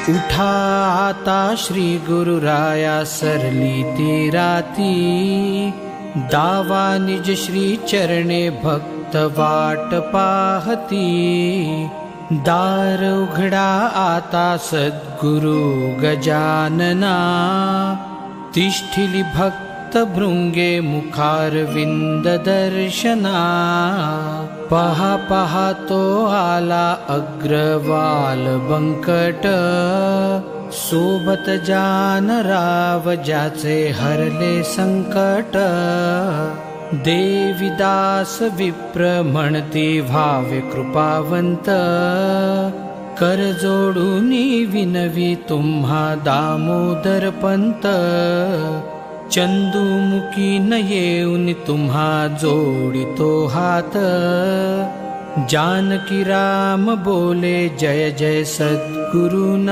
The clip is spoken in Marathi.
उठा आता श्री गुरुराया सरली ती राती, दावा निज श्री चरणे भक्त वाट पाहती। दार उघडा आता सद्गुरु गजानना, तिष्ठिली भक्त भृंगे मुखारविंद दर्शना। पहा पहा तो आला अग्रवाल बंकट, सोबत जानराव ज्याचे हरले संकट। देविदास विप्र म्हणती व्हावे कृपावंत, कर जोडूनी विनवी तुम्हा दामोदर पंत। चंदुमुखी न येऊन तुम्हा जोडितो हात, जानकी राम बोले जय जय सद्गुरुना।